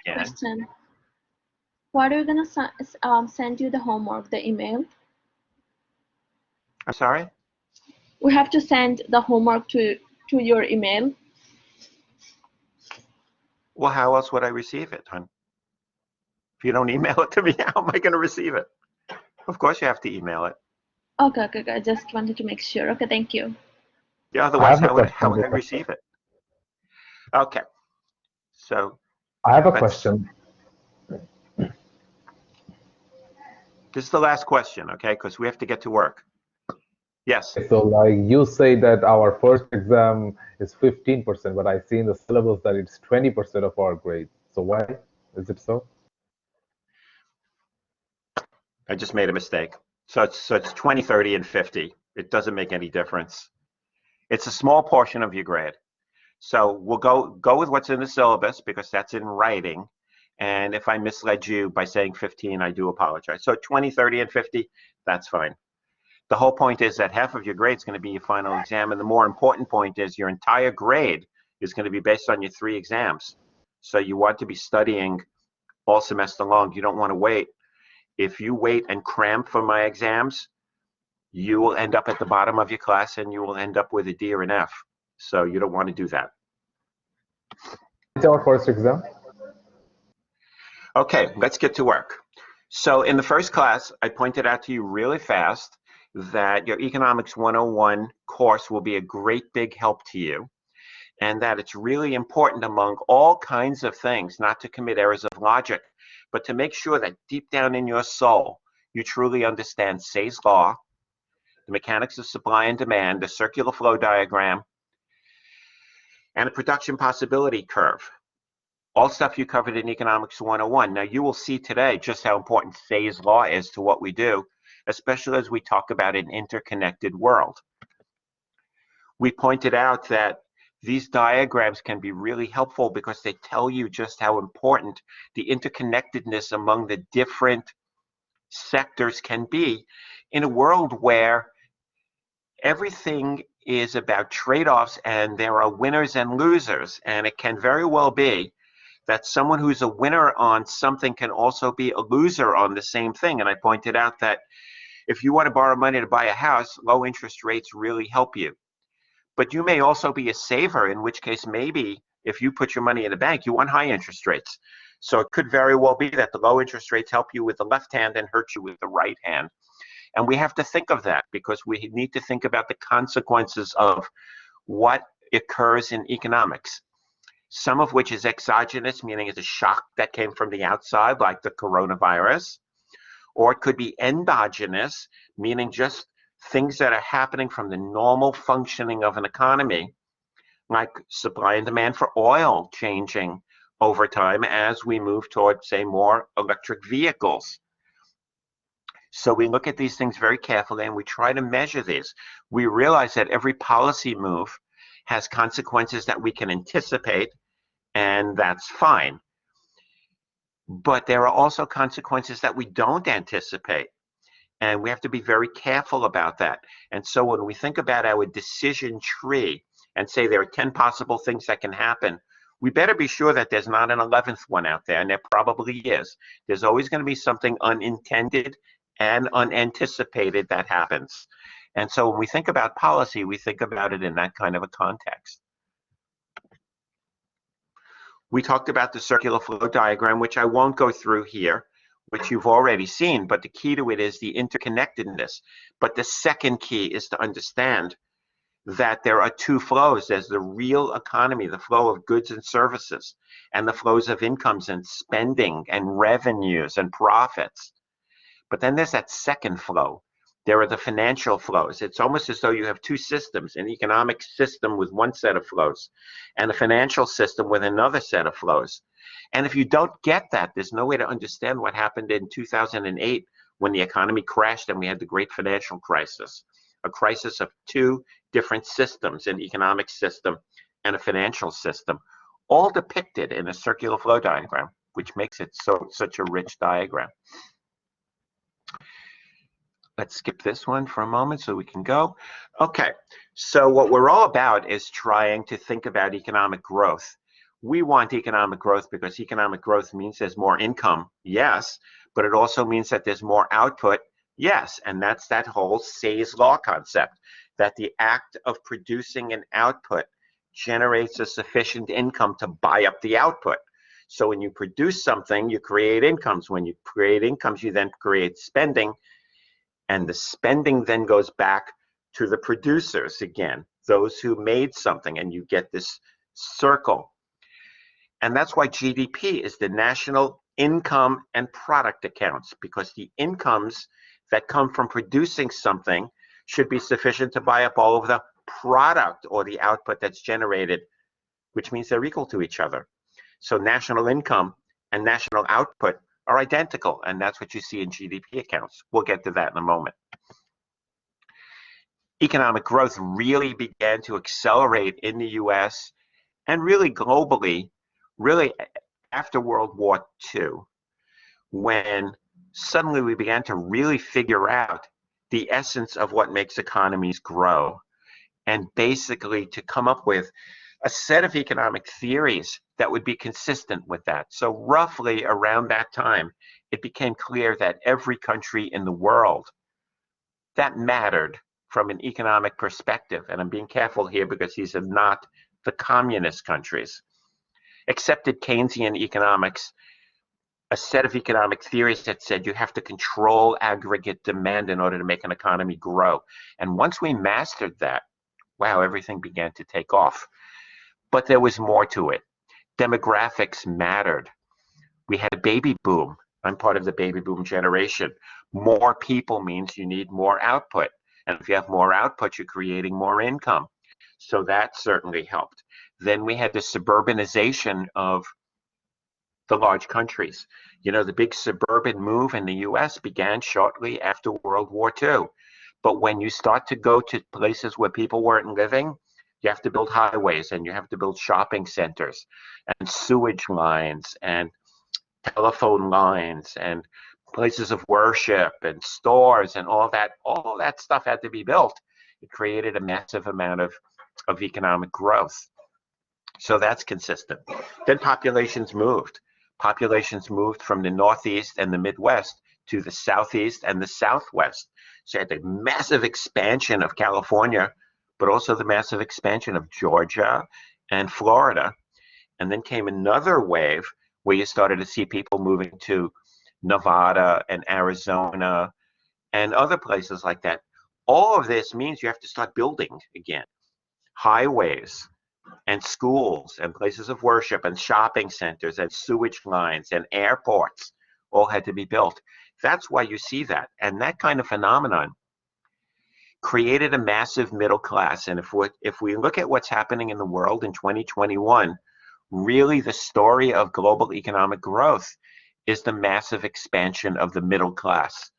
again. Question. What are we gonna send you the homework, the email? I'm sorry? We have to send the homework to your email. Well, how else would I receive it, hon? If you don't email it to me, how am I going to receive it? Of course you have to email it. Okay, okay, okay. I just wanted to make sure. Okay, thank you. Yeah, I otherwise, have a how would I question. receive it? Okay, so I have a let's, question. this is the last question, okay, because we have to get to work. Yes. So like you say that our first exam is 15%, but I see in the syllabus that it's 20% of our grade. So why is it so? I just made a mistake. So it's 20, 30, and 50. It doesn't make any difference. It's a small portion of your grade. So we'll go with what's in the syllabus because that's in writing. And if I misled you by saying 15, I do apologize. So 20, 30, and 50, that's fine. The whole point is that half of your grade is going to be your final exam. And the more important point is your entire grade is going to be based on your 3 exams. So you want to be studying all semester long. You don't want to wait. If you wait and cram for my exams, you will end up at the bottom of your class and you will end up with a D or an F. So you don't want to do that. It's our first exam. Okay, let's get to work. So in the first class, I pointed out to you really fast that your Economics 101 course will be a great big help to you, and that it's really important among all kinds of things not to commit errors of logic, but to make sure that deep down in your soul, you truly understand Say's law, the mechanics of supply and demand, the circular flow diagram, and a production possibility curve. All stuff you covered in Economics 101. Now, you will see today just how important Say's law is to what we do, especially as we talk about an interconnected world. We pointed out that these diagrams can be really helpful because they tell you just how important the interconnectedness among the different sectors can be in a world where everything is about trade-offs and there are winners and losers. And it can very well be that someone who's a winner on something can also be a loser on the same thing. And I pointed out that if you want to borrow money to buy a house, low interest rates really help you. But you may also be a saver, in which case maybe if you put your money in a bank, you want high interest rates. So it could very well be that the low interest rates help you with the left hand and hurt you with the right hand. And we have to think of that because we need to think about the consequences of what occurs in economics. Some of which is exogenous, meaning it's a shock that came from the outside, like the coronavirus. Or it could be endogenous, meaning just things that are happening from the normal functioning of an economy, like supply and demand for oil changing over time as we move toward, say, more electric vehicles. So we look at these things very carefully and we try to measure these. We realize that every policy move has consequences that we can anticipate, and that's fine. But there are also consequences that we don't anticipate, and we have to be very careful about that. And so when we think about our decision tree and say there are 10 possible things that can happen, we better be sure that there's not an 11th one out there, and there probably is. There's always going to be something unintended and unanticipated that happens. And so when we think about policy, we think about it in that kind of a context. We talked about the circular flow diagram, which I won't go through here, which you've already seen, but the key to it is the interconnectedness. But the second key is to understand that there are 2 flows. There's the real economy, the flow of goods and services, and the flows of incomes and spending and revenues and profits. But then there's that second flow. There are the financial flows. It's almost as though you have 2 systems, an economic system with one set of flows and a financial system with another set of flows. And if you don't get that, there's no way to understand what happened in 2008 when the economy crashed and we had the great financial crisis, a crisis of 2 different systems, an economic system and a financial system, all depicted in a circular flow diagram, which makes it such a rich diagram. Let's skip this one for a moment so we can go. Okay, so what we're all about is trying to think about economic growth. We want economic growth because economic growth means there's more income, yes, but it also means that there's more output, yes, and that's that whole Say's law concept, that the act of producing an output generates a sufficient income to buy up the output. So when you produce something, you create incomes. When you create incomes, you then create spending, and the spending then goes back to the producers again, those who made something, and you get this circle. And that's why GDP is the national income and product accounts, because the incomes that come from producing something should be sufficient to buy up all of the product or the output that's generated, which means they're equal to each other. So national income and national output are identical, and that's what you see in GDP accounts. We'll get to that in a moment. Economic growth really began to accelerate in the US and really globally, really after World War II, when suddenly we began to really figure out the essence of what makes economies grow, and basically to come up with a set of economic theories that would be consistent with that. So roughly around that time, it became clear that every country in the world that mattered from an economic perspective, and I'm being careful here because these are not the communist countries, accepted Keynesian economics, a set of economic theories that said you have to control aggregate demand in order to make an economy grow. And once we mastered that, wow, everything began to take off. But there was more to it. Demographics mattered. We had a baby boom. I'm part of the baby boom generation. More people means you need more output. And if you have more output, you're creating more income. So that certainly helped. Then we had the suburbanization of the large countries. You know, the big suburban move in the US began shortly after World War II. But when you start to go to places where people weren't living, you have to build highways, and you have to build shopping centers and sewage lines and telephone lines and places of worship and stores and all that stuff had to be built. It created a massive amount of economic growth. So that's consistent. Then populations moved. Populations moved from the Northeast and the Midwest to the Southeast and the Southwest. So you had the massive expansion of California, but also the massive expansion of Georgia and Florida. And then came another wave where you started to see people moving to Nevada and Arizona and other places like that. All of this means you have to start building again. Highways and schools and places of worship and shopping centers and sewage lines and airports all had to be built. That's why you see that. And that kind of phenomenon created a massive middle class. And if we look at what's happening in the world in 2021, really the story of global economic growth is the massive expansion of the middle class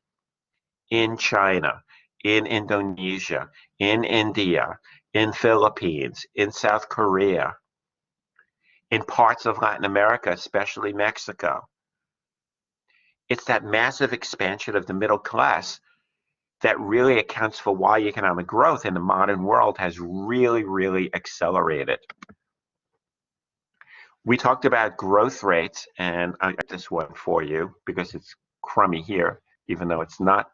in China, in Indonesia, in India, in Philippines, in South Korea, in parts of Latin America, especially Mexico. It's that massive expansion of the middle class that really accounts for why economic growth in the modern world has really, really accelerated. We talked about growth rates, and I got this one for you because it's crummy here, even though it's not,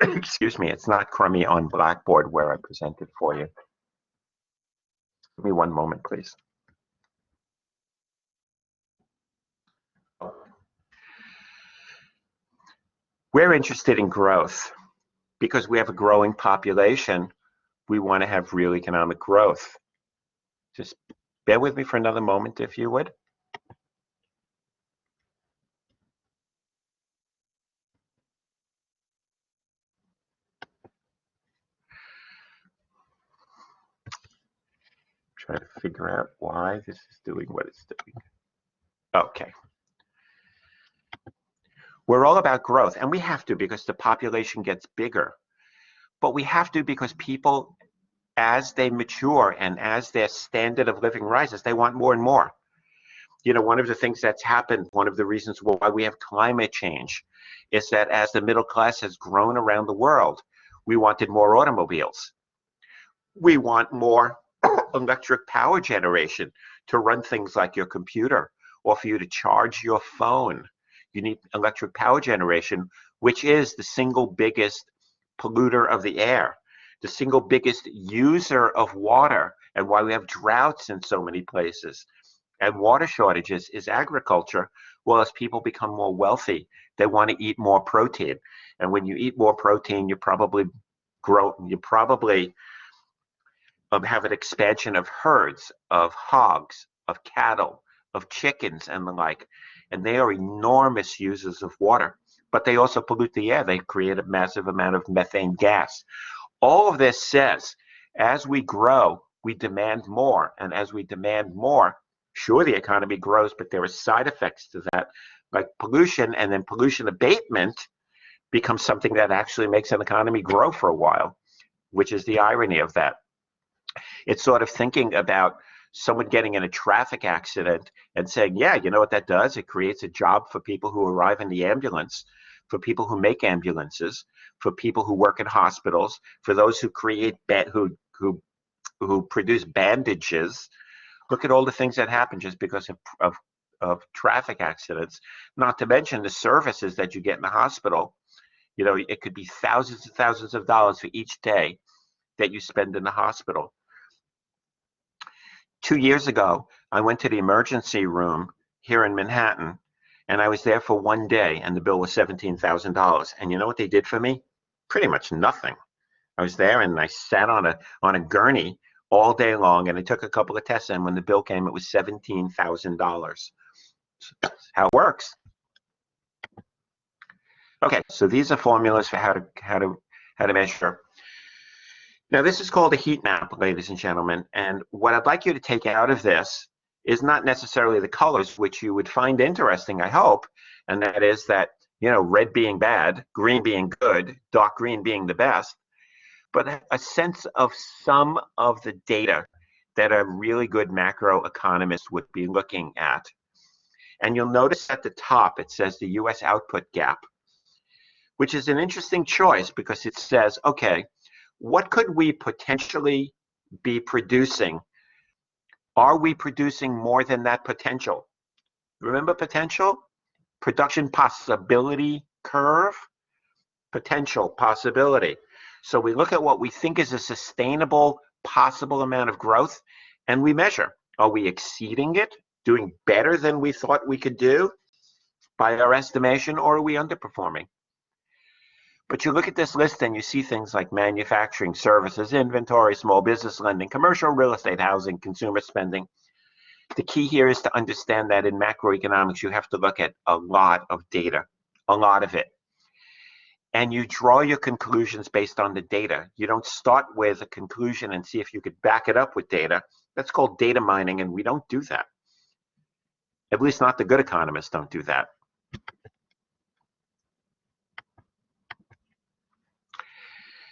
excuse me, it's not crummy on Blackboard where I presented for you. Give me one moment, please. We're interested in growth because we have a growing population. We want to have real economic growth. Just bear with me for another moment, if you would. Try to figure out why this is doing what it's doing. Okay. We're all about growth, and we have to because the population gets bigger. But we have to because people, as they mature and as their standard of living rises, they want more and more. You know, one of the things that's happened, one of the reasons why we have climate change is that as the middle class has grown around the world, we wanted more automobiles. We want more electric power generation to run things like your computer or for you to charge your phone. You need electric power generation, which is the single biggest polluter of the air, the single biggest user of water, and why we have droughts in so many places and water shortages is agriculture. Well, as people become more wealthy, they want to eat more protein. And when you eat more protein, you probably have an expansion of herds, of hogs, of cattle, of chickens, and the like. And they are enormous users of water, but they also pollute the air. They create a massive amount of methane gas. All of this says, as we grow, we demand more. And as we demand more, sure, the economy grows, but there are side effects to that, like pollution, and then pollution abatement becomes something that actually makes an economy grow for a while, which is the irony of that. It's sort of thinking about someone getting in a traffic accident and saying, yeah, you know what that does? It creates a job for people who arrive in the ambulance, for people who make ambulances, for people who work in hospitals, for those who create who produce bandages. Look at all the things that happen just because of traffic accidents, not to mention the services that you get in the hospital. You know, it could be thousands and thousands of dollars for each day that you spend in the hospital. 2 years ago, I went to the emergency room here in Manhattan, and I was there for 1 day, and the bill was $17,000. And you know what they did for me? Pretty much nothing. I was there, and I sat on a gurney all day long, and I took a couple of tests, and when the bill came, it was $17,000. How it works. Okay, so these are formulas for how to measure. Now, this is called a heat map, ladies and gentlemen, and what I'd like you to take out of this is not necessarily the colors, which you would find interesting, I hope, and that is that, you know, red being bad, green being good, dark green being the best, but a sense of some of the data that a really good macroeconomist would be looking at. And you'll notice at the top, it says the US output gap, which is an interesting choice because it says, okay, what could we potentially be producing? Are we producing more than that potential? Remember potential? Production possibility curve? Potential, possibility. So we look at what we think is a sustainable, possible amount of growth, and we measure. Are we exceeding it, doing better than we thought we could do by our estimation, or are we underperforming? But you look at this list and you see things like manufacturing, services, inventory, small business lending, commercial real estate, housing, consumer spending. The key here is to understand that in macroeconomics, you have to look at a lot of data, a lot of it. And you draw your conclusions based on the data. You don't start with a conclusion and see if you could back it up with data. That's called data mining, and we don't do that. At least not the good economists don't do that.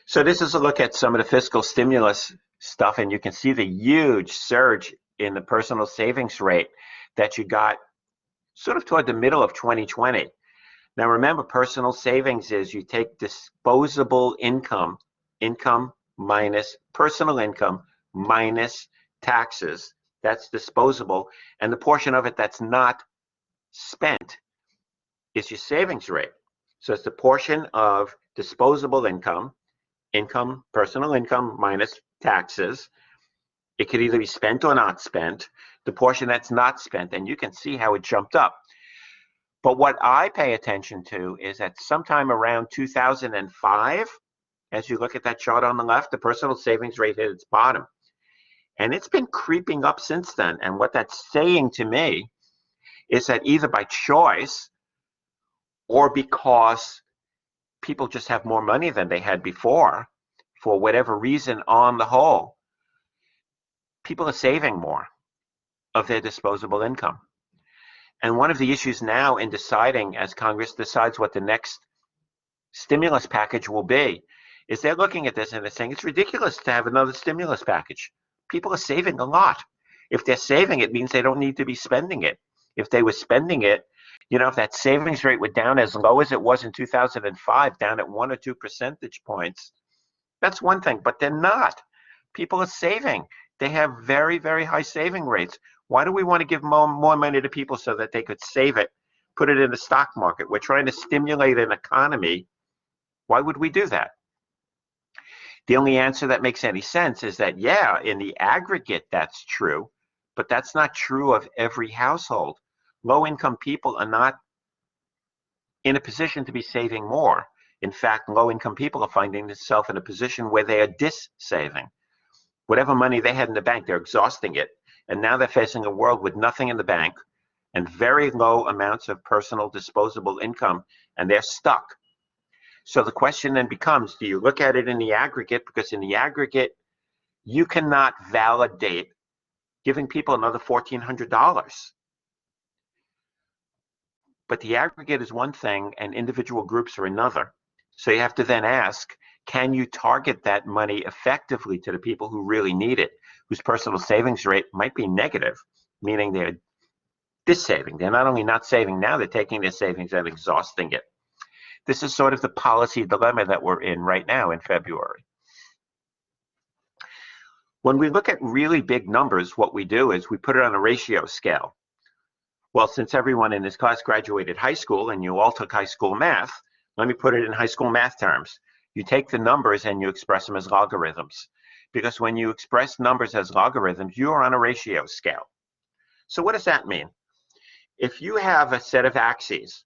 So this is a look at some of the fiscal stimulus stuff, and you can see the huge surge in the personal savings rate that you got sort of toward the middle of 2020. Now remember, personal savings is you take disposable income minus personal income minus taxes. That's disposable, and the portion of it that's not spent is your savings rate. So it's the portion of disposable income, personal income minus taxes. It could either be spent or not spent. The portion that's not spent, and you can see how it jumped up. But what I pay attention to is that sometime around 2005, as you look at that chart on the left, the personal savings rate hit its bottom. And it's been creeping up since then. And what that's saying to me is that either by choice or because people just have more money than they had before, for whatever reason, on the whole, people are saving more of their disposable income. And one of the issues now in deciding, as Congress decides what the next stimulus package will be, is they're looking at this and they're saying it's ridiculous to have another stimulus package. People are saving a lot. If they're saving, it means they don't need to be spending it. If they were spending it, you know, if that savings rate were down as low as it was in 2005, down at 1 or 2 percentage points, that's one thing, but they're not. People are saving. They have very, very high saving rates. Why do we want to give more money to people so that they could save it, put it in the stock market? We're trying to stimulate an economy. Why would we do that? The only answer that makes any sense is that, yeah, in the aggregate, that's true, but that's not true of every household. Low-income people are not in a position to be saving more. In fact, low-income people are finding themselves in a position where they are dis-saving. Whatever money they had in the bank, they're exhausting it. And now they're facing a world with nothing in the bank and very low amounts of personal disposable income, and they're stuck. So the question then becomes, do you look at it in the aggregate? Because in the aggregate, you cannot validate giving people another $1,400. But the aggregate is one thing and individual groups are another. So you have to then ask, can you target that money effectively to the people who really need it, whose personal savings rate might be negative, meaning they're dis-saving. They're not only not saving now, they're taking their savings and exhausting it. This is sort of the policy dilemma that we're in right now in February. When we look at really big numbers, what we do is we put it on a ratio scale. Well, since everyone in this class graduated high school and you all took high school math, let me put it in high school math terms. You take the numbers and you express them as logarithms. Because when you express numbers as logarithms, you are on a ratio scale. So what does that mean? If you have a set of axes,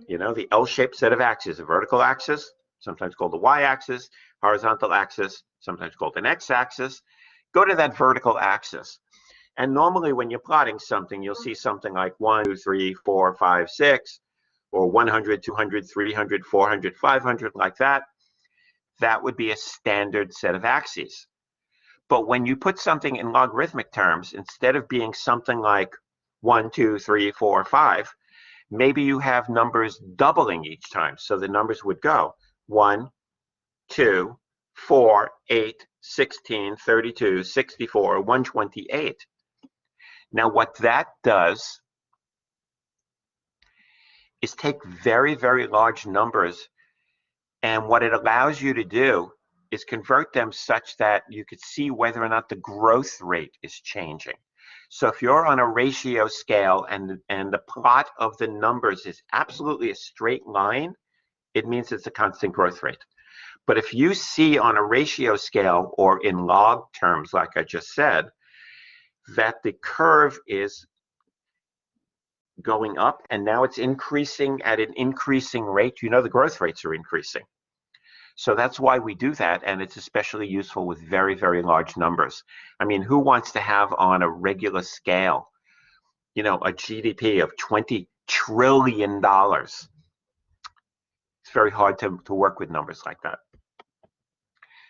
you know, the L-shaped set of axes, a vertical axis, sometimes called the y-axis, horizontal axis, sometimes called an x-axis, go to that vertical axis. And normally when you're plotting something, you'll see something like 1, 2, 3, 4, 5, 6, or 100, 200, 300, 400, 500, like that. That would be a standard set of axes. But when you put something in logarithmic terms, instead of being something like 1, 2, 3, 4, 5, maybe you have numbers doubling each time. So the numbers would go 1, 2, 4, 8, 16, 32, 64, 128. Now what that does is take very, very large numbers, and what it allows you to do is convert them such that you could see whether or not the growth rate is changing. So if you're on a ratio scale and the plot of the numbers is absolutely a straight line, it means it's a constant growth rate. But if you see on a ratio scale or in log terms, like I just said, that the curve is going up and now it's increasing at an increasing rate, you know the growth rates are increasing. So that's why we do that, and it's especially useful with very, very large numbers. I mean, who wants to have on a regular scale, you know, a GDP of $20 trillion? It's very hard to work with numbers like that.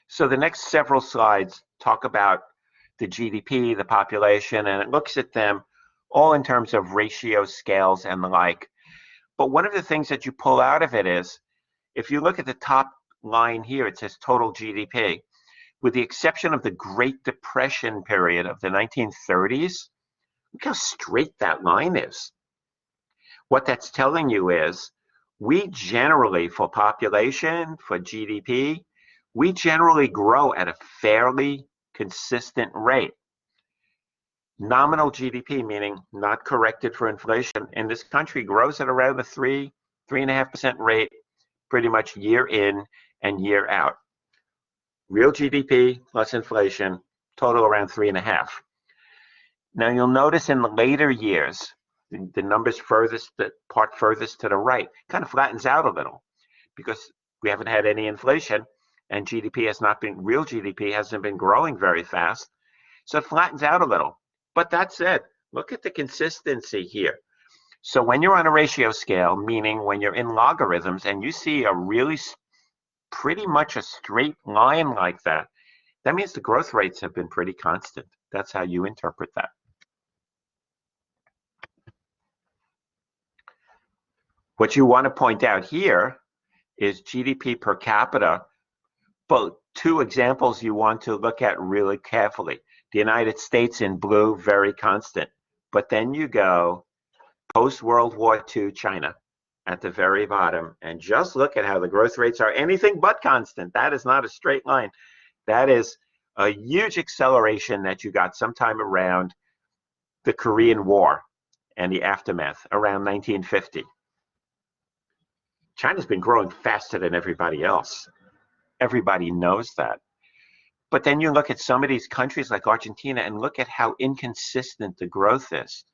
So the next several slides talk about the GDP, the population, and it looks at them all in terms of ratio scales and the like. But one of the things that you pull out of it is, if you look at the top line here, it says total GDP. With the exception of the Great Depression period of the 1930s, look how straight that line is. What that's telling you is, we generally, for population, for GDP, we generally grow at a fairly consistent rate. Nominal GDP, meaning not corrected for inflation, in this country grows at around the 3.5% rate pretty much year in and year out. Real GDP plus inflation, total around 3.5. Now you'll notice in the later years, the numbers furthest, the part furthest to the right, kind of flattens out a little because we haven't had any inflation and GDP has not been, real GDP hasn't been growing very fast. So it flattens out a little. But that said, look at the consistency here. So when you're on a ratio scale, meaning when you're in logarithms and you see a really pretty much a straight line like that, that means the growth rates have been pretty constant. That's how you interpret that. What you want to point out here is GDP per capita, but two examples you want to look at really carefully. The United States in blue, very constant. But then you go post-World War II China at the very bottom and just look at how the growth rates are anything but constant. That is not a straight line. That is a huge acceleration that you got sometime around the Korean War and the aftermath around 1950. China's been growing faster than everybody else. Everybody knows that. But then you look at some of these countries like Argentina and look at how inconsistent the growth is.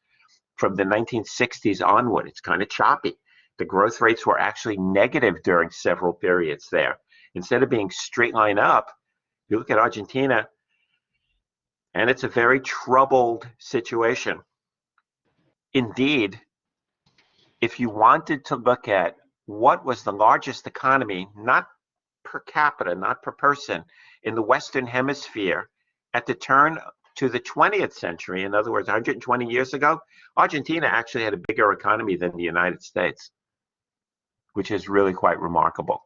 From the 1960s onward, it's kind of choppy. The growth rates were actually negative during several periods there. Instead of being straight line up, you look at Argentina, and it's a very troubled situation. Indeed, if you wanted to look at what was the largest economy, not per capita, not per person, in the Western Hemisphere at the turn to the 20th century, in other words, 120 years ago, Argentina actually had a bigger economy than the United States, which is really quite remarkable.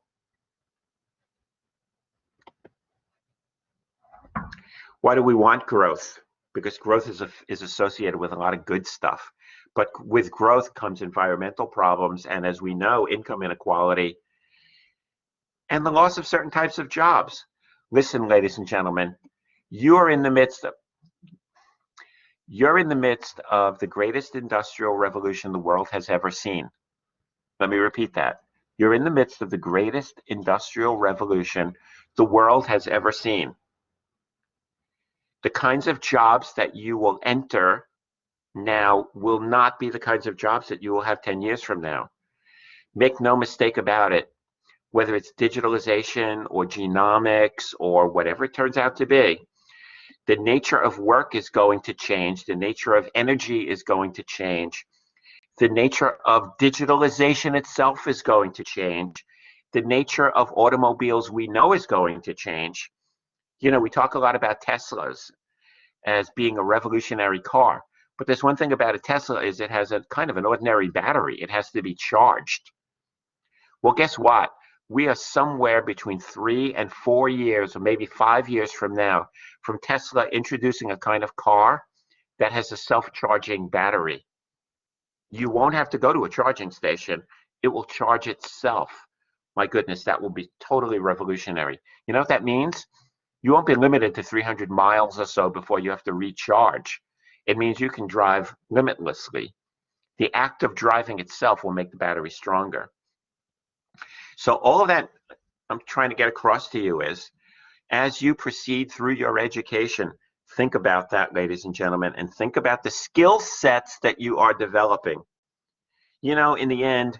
Why do we want growth? Because growth is associated with a lot of good stuff. But with growth comes environmental problems, and as we know, income inequality, and the loss of certain types of jobs. Listen, ladies and gentlemen, you're in the midst of the greatest industrial revolution the world has ever seen. Let me repeat that. You're in the midst of the greatest industrial revolution the world has ever seen. The kinds of jobs that you will enter now will not be the kinds of jobs that you will have 10 years from now. Make no mistake about it, whether it's digitalization or genomics or whatever it turns out to be, the nature of work is going to change. The nature of energy is going to change. The nature of digitalization itself is going to change. The nature of automobiles we know is going to change. You know, we talk a lot about Teslas as being a revolutionary car, but there's one thing about a Tesla is it has a kind of an ordinary battery. It has to be charged. Well, guess what? We are somewhere between 3 and 4 years, or maybe 5 years from now, from Tesla introducing a kind of car that has a self-charging battery. You won't have to go to a charging station. It will charge itself. My goodness, that will be totally revolutionary. You know what that means? You won't be limited to 300 miles or so before you have to recharge. It means you can drive limitlessly. The act of driving itself will make the battery stronger. So all of that I'm trying to get across to you is, as you proceed through your education, think about that, ladies and gentlemen, and think about the skill sets that you are developing. You know, in the end,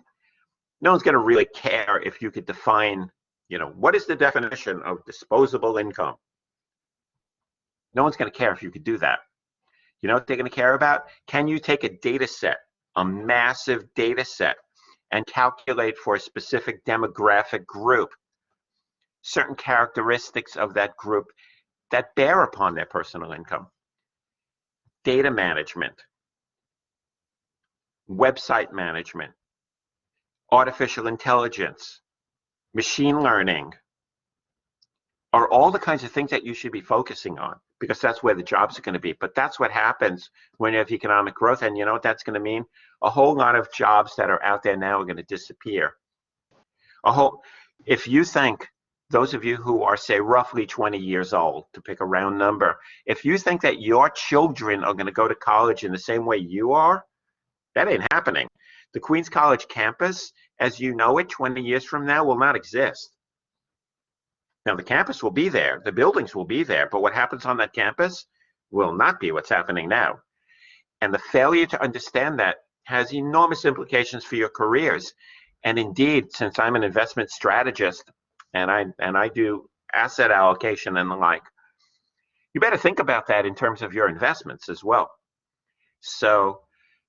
no one's going to really care if you could define, you know, what is the definition of disposable income? No one's going to care if you could do that. You know what they're going to care about? Can you take a data set, a massive data set, and calculate for a specific demographic group certain characteristics of that group that bear upon their personal income? Data management, website management, artificial intelligence, machine learning are all the kinds of things that you should be focusing on, because that's where the jobs are going to be. But that's what happens when you have economic growth. And you know what that's going to mean? A whole lot of jobs that are out there now are going to disappear. If you think, those of you who are, say, roughly 20 years old, to pick a round number, if you think that your children are going to go to college in the same way you are, that ain't happening. The Queens College campus, as you know it, 20 years from now, will not exist. Now, the campus will be there, the buildings will be there, but what happens on that campus will not be what's happening now. And the failure to understand that has enormous implications for your careers. And indeed, since I'm an investment strategist and I do asset allocation and the like, you better think about that in terms of your investments as well. So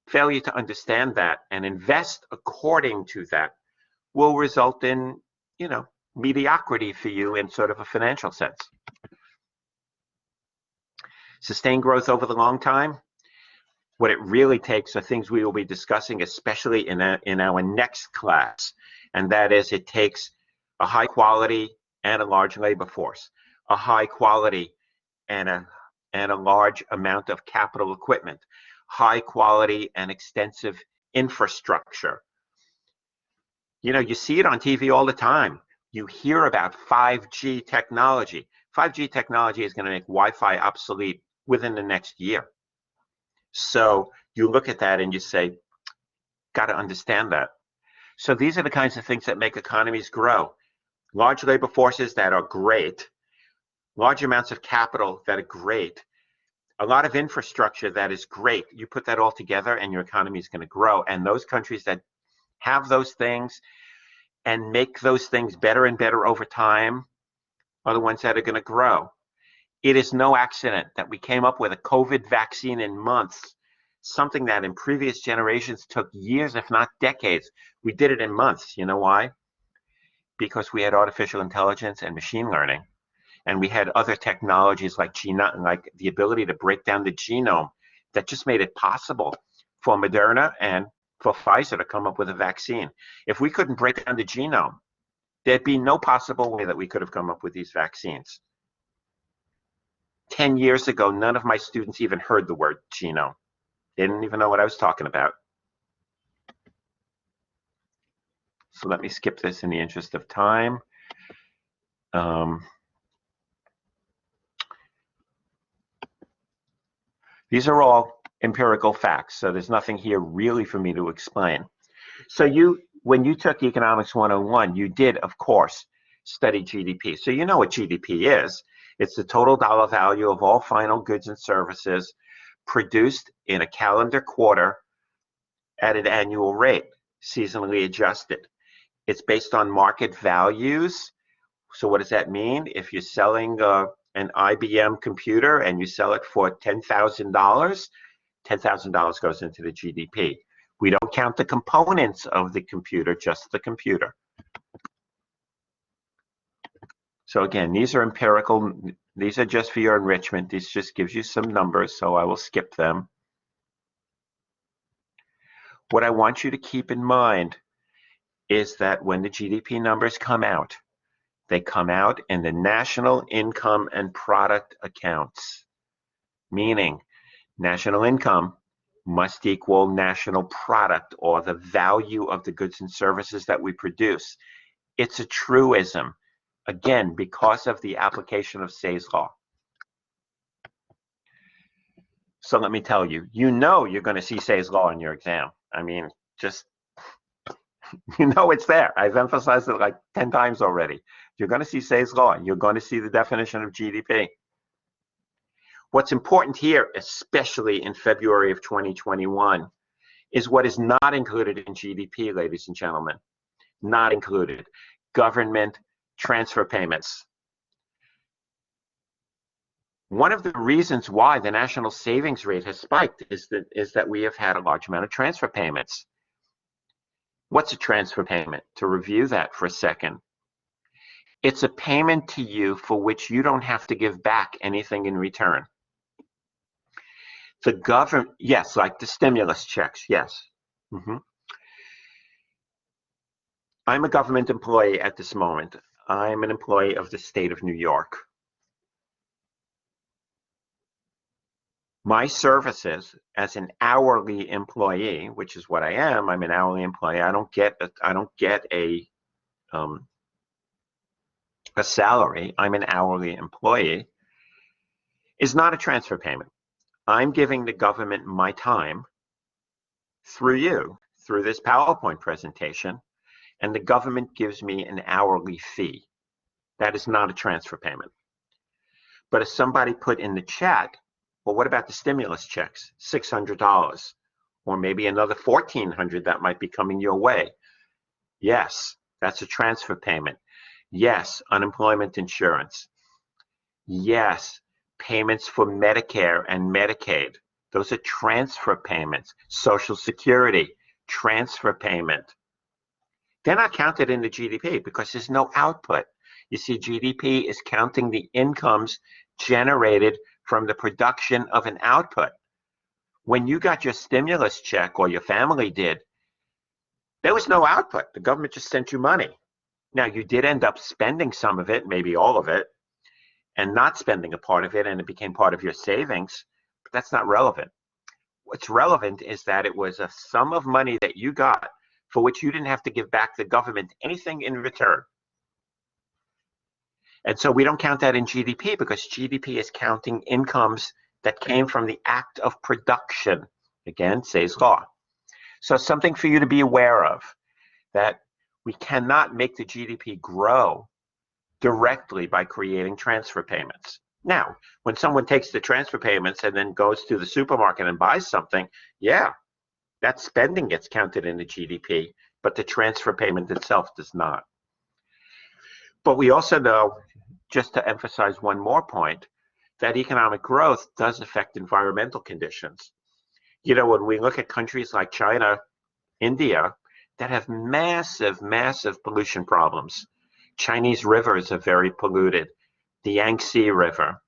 failure to understand that and invest according to that will result in, you know, mediocrity for you in sort of a financial sense. Sustained growth over the long time, what it really takes are things we will be discussing, especially in our next class, and that is it takes a high quality and a large labor force, a high quality and a large amount of capital equipment, high quality and extensive infrastructure. You know, you see it on TV all the time. You hear about 5G technology. 5G technology is going to make Wi-Fi obsolete within the next year. So you look at that and you say, got to understand that. So these are the kinds of things that make economies grow. Large labor forces that are great, large amounts of capital that are great, a lot of infrastructure that is great. You put that all together and your economy is going to grow. And those countries that have those things and make those things better and better over time are the ones that are going to grow. It is no accident that we came up with a COVID vaccine in months, something that in previous generations took years, if not decades. We did it in months. You know why? Because we had artificial intelligence and machine learning, and we had other technologies like the ability to break down the genome that just made it possible for Moderna and for Pfizer to come up with a vaccine. If we couldn't break down the genome, there'd be no possible way that we could have come up with these vaccines. 10 years ago, none of my students even heard the word genome. They didn't even know what I was talking about. So let me skip this in the interest of time. These are all empirical facts, so there's nothing here really for me to explain. So when you took Economics 101, you did, of course, study GDP. So you know what GDP is. It's the total dollar value of all final goods and services produced in a calendar quarter at an annual rate, seasonally adjusted. It's based on market values. So what does that mean? If you're selling an IBM computer and you sell it for $10,000, $10,000 goes into the GDP. We don't count the components of the computer, just the computer. So again, these are empirical. These are just for your enrichment. This just gives you some numbers, so I will skip them. What I want you to keep in mind is that when the GDP numbers come out, they come out in the national income and product accounts, meaning national income must equal national product, or the value of the goods and services that we produce. It's a truism, again, because of the application of Say's law. So let me tell you, you know you're going to see Say's law in your exam. I mean, just, you know it's there. I've emphasized it like 10 times already. You're going to see Say's law. You're going to see the definition of GDP. What's important here, especially in February of 2021, is what is not included in GDP, ladies and gentlemen. Not included. Government transfer payments. One of the reasons why the national savings rate has spiked is that we have had a large amount of transfer payments. What's a transfer payment? To review that for a second. It's a payment to you for which you don't have to give back anything in return. The government, yes, like the stimulus checks, yes. I'm a government employee at this moment. I'm an employee of the state of New York. My services as an hourly employee, which is what I am, I'm an hourly employee. I don't get a salary. I'm an hourly employee. Is not a transfer payment. I'm giving the government my time through you, through this PowerPoint presentation, and the government gives me an hourly fee. That is not a transfer payment. But if somebody put in the chat, well, what about the stimulus checks? $600, or maybe another $1,400 that might be coming your way. Yes, that's a transfer payment. Yes, unemployment insurance. Yes, payments for Medicare and Medicaid. Those are transfer payments. Social Security, transfer payment. They're not counted in the GDP because there's no output. You see, GDP is counting the incomes generated from the production of an output. When you got your stimulus check, or your family did, there was no output. The government just sent you money. Now, you did end up spending some of it, maybe all of it, and not spending a part of it, and it became part of your savings, but that's not relevant. What's relevant is that it was a sum of money that you got for which you didn't have to give back the government anything in return. And so we don't count that in GDP because GDP is counting incomes that came from the act of production. Again, Say's law. So something for you to be aware of, that we cannot make the GDP grow directly by creating transfer payments. Now, when someone takes the transfer payments and then goes to the supermarket and buys something, yeah, that spending gets counted in the GDP, but the transfer payment itself does not. But we also know, just to emphasize one more point, that economic growth does affect environmental conditions. You know, when we look at countries like China, India, that have massive, massive pollution problems. Chinese rivers are very polluted, the Yangtze River.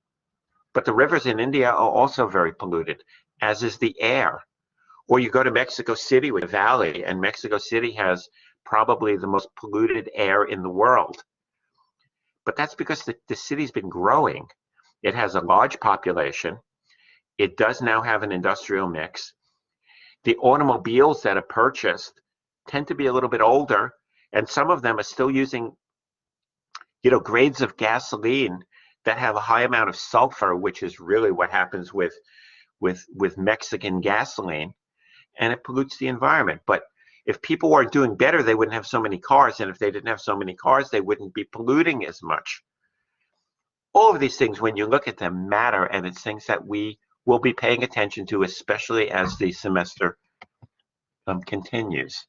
But the rivers in India are also very polluted, as is the air. Or you go to Mexico City with a valley, and Mexico City has probably the most polluted air in the world. But that's because the city's been growing. It has a large population. It does now have an industrial mix. The automobiles that are purchased tend to be a little bit older, and some of them are still using, grades of gasoline that have a high amount of sulfur, which is really what happens with Mexican gasoline, and it pollutes the environment. But if people weren't doing better, they wouldn't have so many cars, and if they didn't have so many cars, they wouldn't be polluting as much. All of these things, when you look at them, matter, and it's things that we will be paying attention to, especially as the semester continues.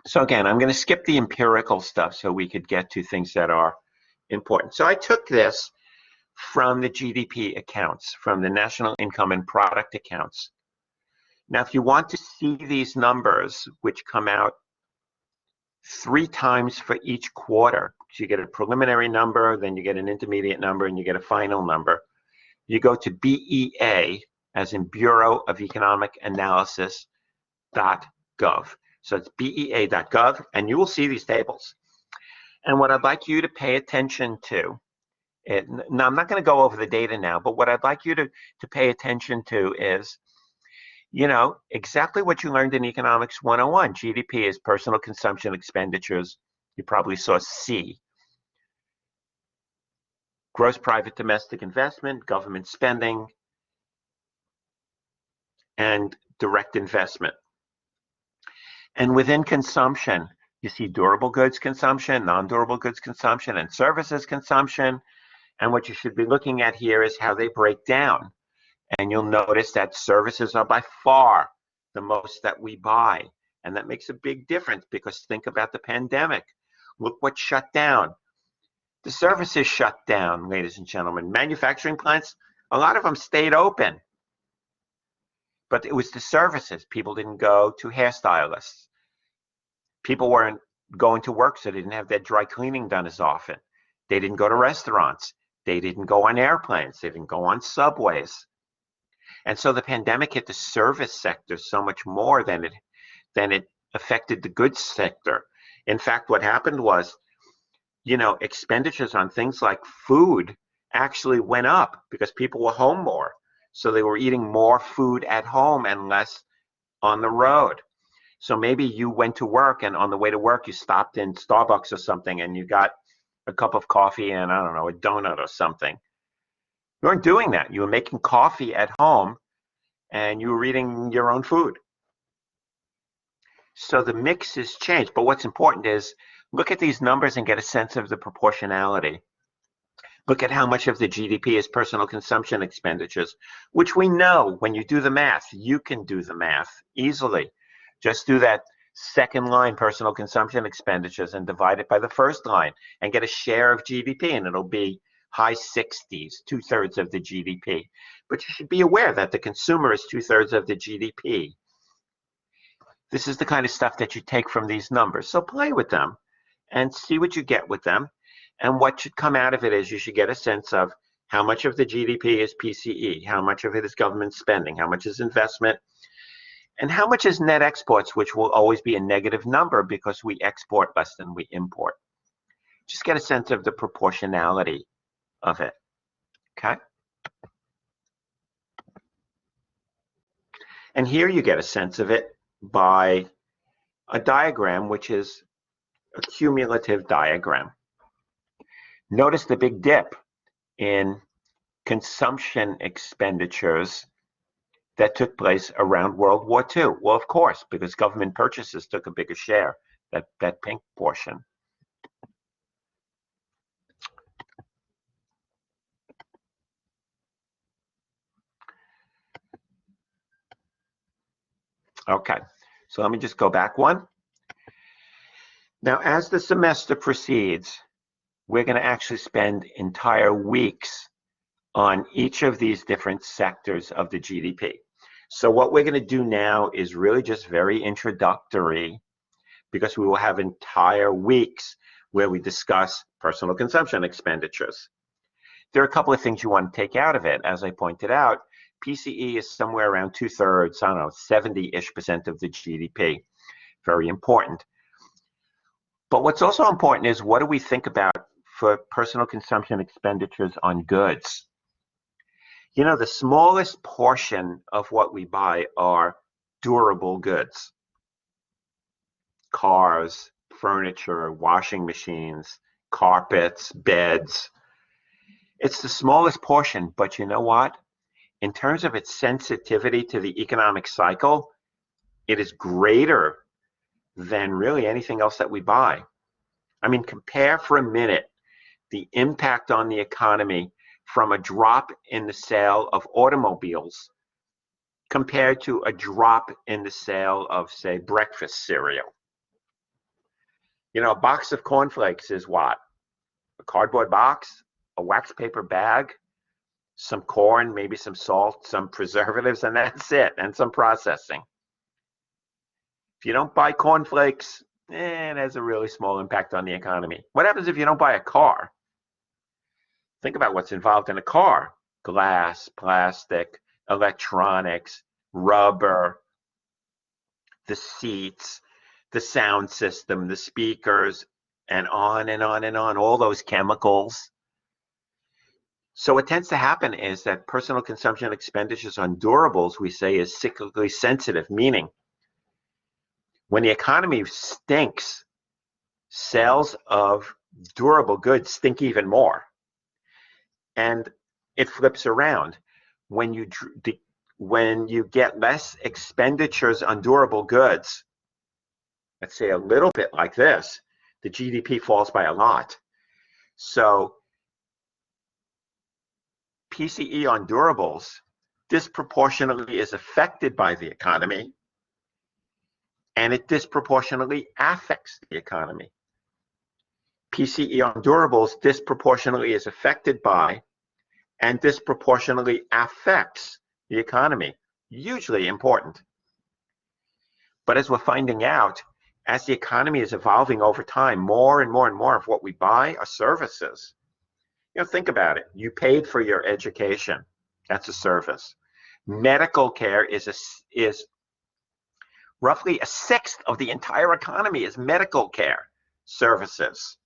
So again, I'm going to skip the empirical stuff so we could get to things that are important. So I took this from the GDP accounts, from the national income and product accounts. Now, if you want to see these numbers, which come out 3 times for each quarter, so you get a preliminary number, then you get an intermediate number, and you get a final number, you go to BEA, as in Bureau of Economic Analysis.gov. So it's bea.gov, and you will see these tables. And what I'd like you to pay attention to, now I'm not going to go over the data now, but what I'd like you to pay attention to is, exactly what you learned in Economics 101. GDP is personal consumption expenditures. You probably saw C. Gross private domestic investment, government spending, and direct investment. And within consumption, you see durable goods consumption, non-durable goods consumption, and services consumption. And what you should be looking at here is how they break down. And you'll notice that services are by far the most that we buy. And that makes a big difference, because think about the pandemic. Look what shut down. The services shut down, ladies and gentlemen. Manufacturing plants, a lot of them stayed open. But it was the services. People didn't go to hairstylists. People weren't going to work, so they didn't have their dry cleaning done as often. They didn't go to restaurants. They didn't go on airplanes. They didn't go on subways. And so the pandemic hit the service sector so much more than it affected the goods sector. In fact, what happened was, expenditures on things like food actually went up because people were home more. So they were eating more food at home and less on the road. So maybe you went to work, and on the way to work, you stopped in Starbucks or something, and you got a cup of coffee and, I don't know, a donut or something. You weren't doing that. You were making coffee at home, and you were eating your own food. So the mix has changed. But what's important is, look at these numbers and get a sense of the proportionality. Look at how much of the GDP is personal consumption expenditures, which we know when you do the math, you can do the math easily. Just do that second line, personal consumption expenditures, and divide it by the first line and get a share of GDP, and it'll be high 60s, 2/3 of the GDP. But you should be aware that the consumer is 2/3 of the GDP. This is the kind of stuff that you take from these numbers. So play with them and see what you get with them. And what should come out of it is, you should get a sense of how much of the GDP is PCE, how much of it is government spending, how much is investment, and how much is net exports, which will always be a negative number because we export less than we import. Just get a sense of the proportionality of it, okay? And here you get a sense of it by a diagram, which is a cumulative diagram. Notice the big dip in consumption expenditures that took place around World War II. Well, of course, because government purchases took a bigger share, that pink portion. Okay, so let me just go back one. Now, as the semester proceeds, we're going to actually spend entire weeks on each of these different sectors of the GDP. So what we're going to do now is really just very introductory, because we will have entire weeks where we discuss personal consumption expenditures. There are a couple of things you want to take out of it. As I pointed out, PCE is somewhere around 2/3, I don't know, 70-ish% of the GDP. Very important. But what's also important is, what do we think about for personal consumption expenditures on goods? You know, the smallest portion of what we buy are durable goods. Cars, furniture, washing machines, carpets, beds. It's the smallest portion, but you know what? In terms of its sensitivity to the economic cycle, it is greater than really anything else that we buy. I mean, compare for a minute the impact on the economy from a drop in the sale of automobiles compared to a drop in the sale of, say, breakfast cereal. You know, a box of cornflakes is what? A cardboard box, a wax paper bag, some corn, maybe some salt, some preservatives, and that's it, and some processing. If you don't buy cornflakes, it has a really small impact on the economy. What happens if you don't buy a car? Think about what's involved in a car: glass, plastic, electronics, rubber, the seats, the sound system, the speakers, and on and on and on, all those chemicals. So what tends to happen is that personal consumption expenditures on durables, we say, is cyclically sensitive, meaning when the economy stinks, sales of durable goods stink even more. And it flips around. When you get less expenditures on durable goods, let's say a little bit like this, the GDP falls by a lot. So PCE on durables disproportionately is affected by the economy, and it disproportionately affects the economy. PCE on durables disproportionately is affected by and disproportionately affects the economy. Hugely important. But as we're finding out, as the economy is evolving over time, more and more and more of what we buy are services. You know, think about it. You paid for your education. That's a service. Medical care is roughly a sixth of the entire economy is medical care services.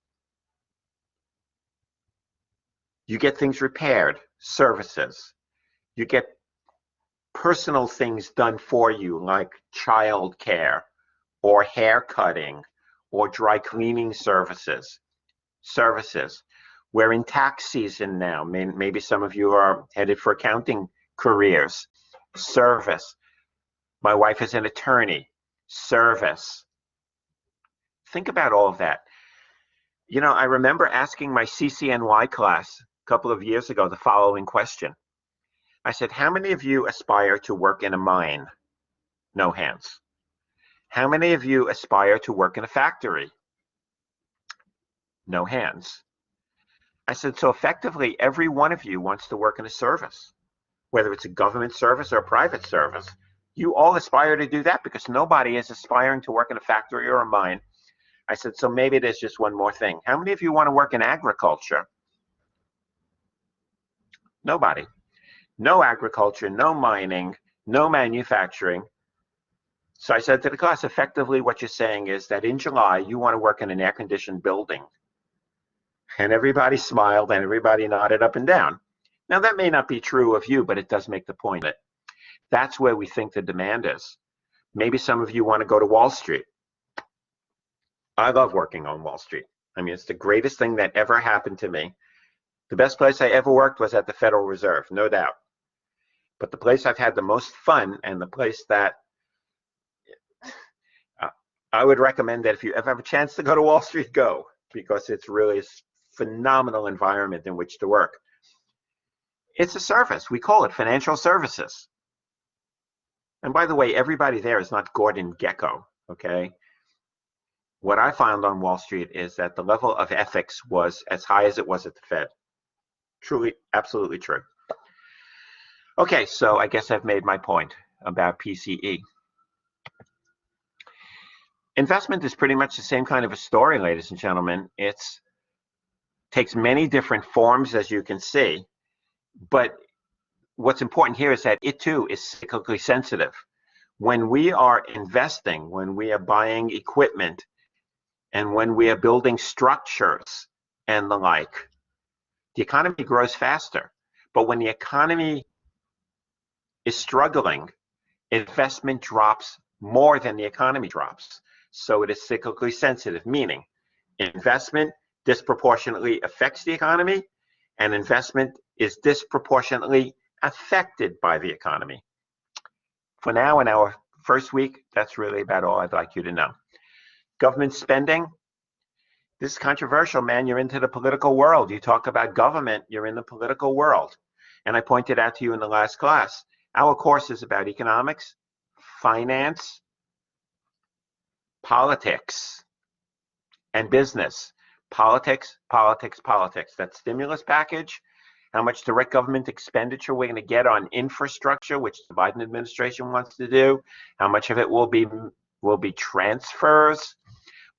You get things repaired, services. You get personal things done for you, like child care or hair cutting or dry cleaning services. We're in tax season now. Maybe some of you are headed for accounting careers. Service. My wife is an attorney. Service. Think about all of that. You know, I remember asking my CCNY class a couple of years ago the following question. I said, how many of you aspire to work in a mine? No hands. How many of you aspire to work in a factory? No hands. I said, so effectively, every one of you wants to work in a service, whether it's a government service or a private service. You all aspire to do that because nobody is aspiring to work in a factory or a mine. I said, so maybe there's just one more thing. How many of you want to work in agriculture? Nobody. No agriculture, no mining, no manufacturing. So I said to the class, effectively what you're saying is that in July, you want to work in an air-conditioned building. And everybody smiled and everybody nodded up and down. Now that may not be true of you, but it does make the point that that's where we think the demand is. Maybe some of you want to go to Wall Street. I love working on Wall Street. I mean, it's the greatest thing that ever happened to me. The best place I ever worked was at the Federal Reserve, no doubt. But the place I've had the most fun, and the place that I would recommend that if you ever have a chance to go to Wall Street, go, because it's really a phenomenal environment in which to work. It's a service. We call it financial services. And by the way, everybody there is not Gordon Gekko, okay? What I found on Wall Street is that the level of ethics was as high as it was at the Fed. Truly, absolutely true. Okay, so I guess I've made my point about PCE. Investment is pretty much the same kind of a story, ladies and gentlemen. It takes many different forms, as you can see, but what's important here is that it too is cyclically sensitive. When we are investing, when we are buying equipment, and when we are building structures and the like, the economy grows faster. But when the economy is struggling, investment drops more than the economy drops. So it is cyclically sensitive, meaning investment disproportionately affects the economy, and investment is disproportionately affected by the economy. For now, in our first week, that's really about all I'd like you to know. Government spending, this is controversial, man. You're into the political world. You talk about government, you're in the political world. And I pointed out to you in the last class, our course is about economics, finance, politics, and business. Politics, politics, politics. That stimulus package, how much direct government expenditure we're going to get on infrastructure, which the Biden administration wants to do, how much of it will be transfers,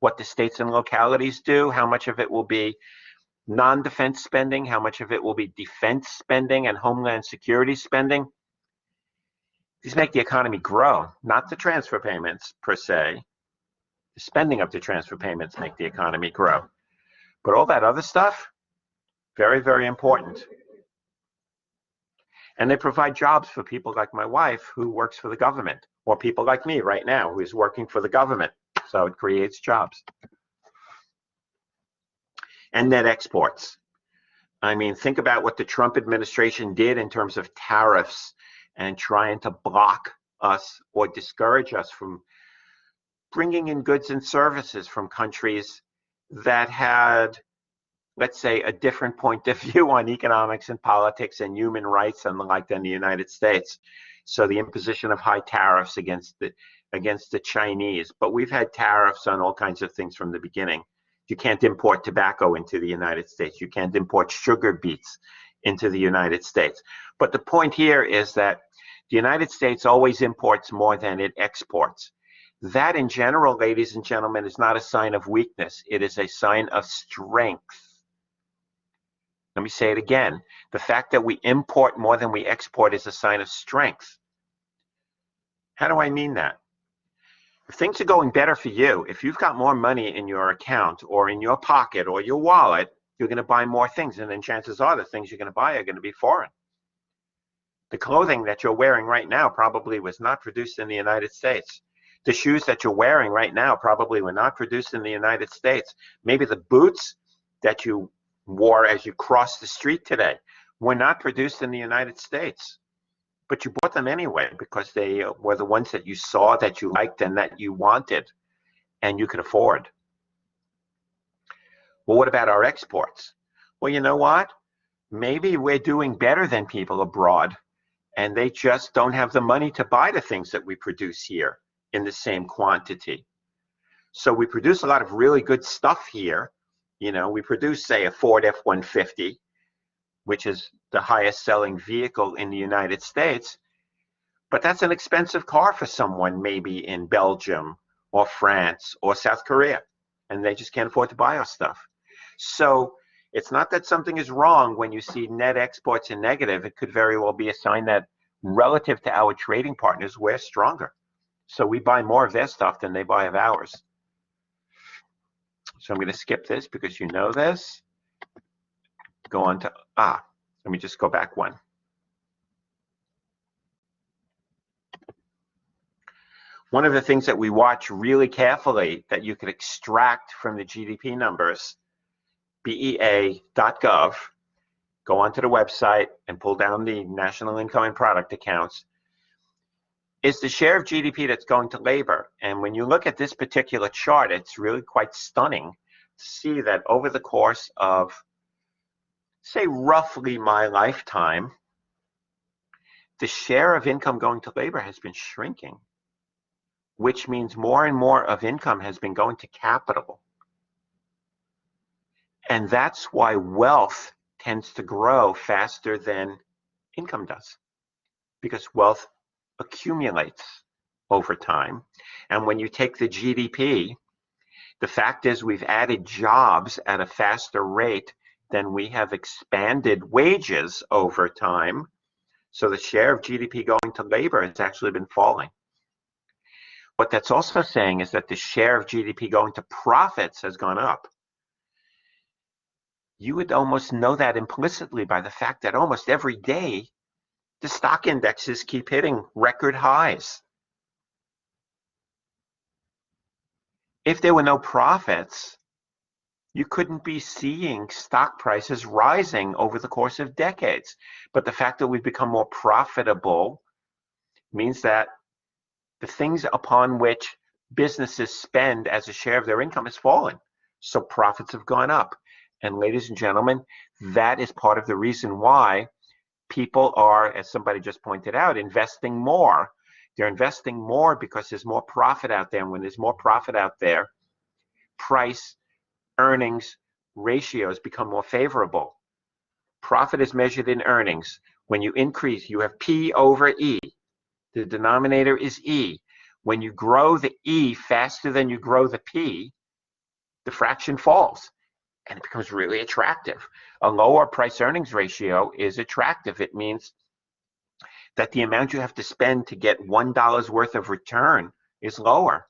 what the states and localities do, how much of it will be non-defense spending, how much of it will be defense spending and homeland security spending. These make the economy grow, not the transfer payments per se. The spending of the transfer payments make the economy grow. But all that other stuff, very, very important. And they provide jobs for people like my wife who works for the government, or people like me right now who is working for the government. So it creates jobs. And net exports. I mean, think about what the Trump administration did in terms of tariffs and trying to block us or discourage us from bringing in goods and services from countries that had, let's say, a different point of view on economics and politics and human rights and the like than the United States. So the imposition of high tariffs against the Chinese. But we've had tariffs on all kinds of things from the beginning. You can't import tobacco into the United States. You can't import sugar beets into the United States. But the point here is that the United States always imports more than it exports. That in general, ladies and gentlemen, is not a sign of weakness. It is a sign of strength. Let me say it again. The fact that we import more than we export is a sign of strength. How do I mean that? If things are going better for you, if you've got more money in your account or in your pocket or your wallet, you're going to buy more things. And then chances are the things you're going to buy are going to be foreign. The clothing that you're wearing right now probably was not produced in the United States. The shoes that you're wearing right now probably were not produced in the United States. Maybe the boots that you wore as you crossed the street today were not produced in the United States. But you bought them anyway because they were the ones that you saw, that you liked, and that you wanted, and you could afford. Well, what about our exports? Well, you know what? Maybe we're doing better than people abroad, and they just don't have the money to buy the things that we produce here in the same quantity. So we produce a lot of really good stuff here. You know, we produce, say, a Ford F-150, which is the highest selling vehicle in the United States. But that's an expensive car for someone maybe in Belgium or France or South Korea, and they just can't afford to buy our stuff. So it's not that something is wrong when you see net exports in negative. It could very well be a sign that relative to our trading partners, we're stronger. So we buy more of their stuff than they buy of ours. So I'm going to skip this because you know this. Go on to, let me just go back one. One of the things that we watch really carefully that you could extract from the GDP numbers BEA.gov, go onto the website and pull down the national income and product accounts, is the share of GDP that's going to labor. And when you look at this particular chart, it's really quite stunning to see that over the course of, say, roughly my lifetime, the share of income going to labor has been shrinking, which means more and more of income has been going to capital. And that's why wealth tends to grow faster than income does, because wealth accumulates over time. And when you take the GDP, the fact is we've added jobs at a faster rate than we have expanded wages over time. So the share of GDP going to labor has actually been falling. What that's also saying is that the share of GDP going to profits has gone up. You would almost know that implicitly by the fact that almost every day the stock indexes keep hitting record highs. If there were no profits, you couldn't be seeing stock prices rising over the course of decades. But the fact that we've become more profitable means that the things upon which businesses spend as a share of their income has fallen. So profits have gone up. And ladies and gentlemen, that is part of the reason why people are, as somebody just pointed out, investing more. They're investing more because there's more profit out there. And when there's more profit out there, price earnings ratios become more favorable. Profit is measured in earnings. When you increase, you have P over E. The denominator is E. When you grow the E faster than you grow the P, the fraction falls and it becomes really attractive. A lower price earnings ratio is attractive. It means that the amount you have to spend to get $1 worth of return is lower.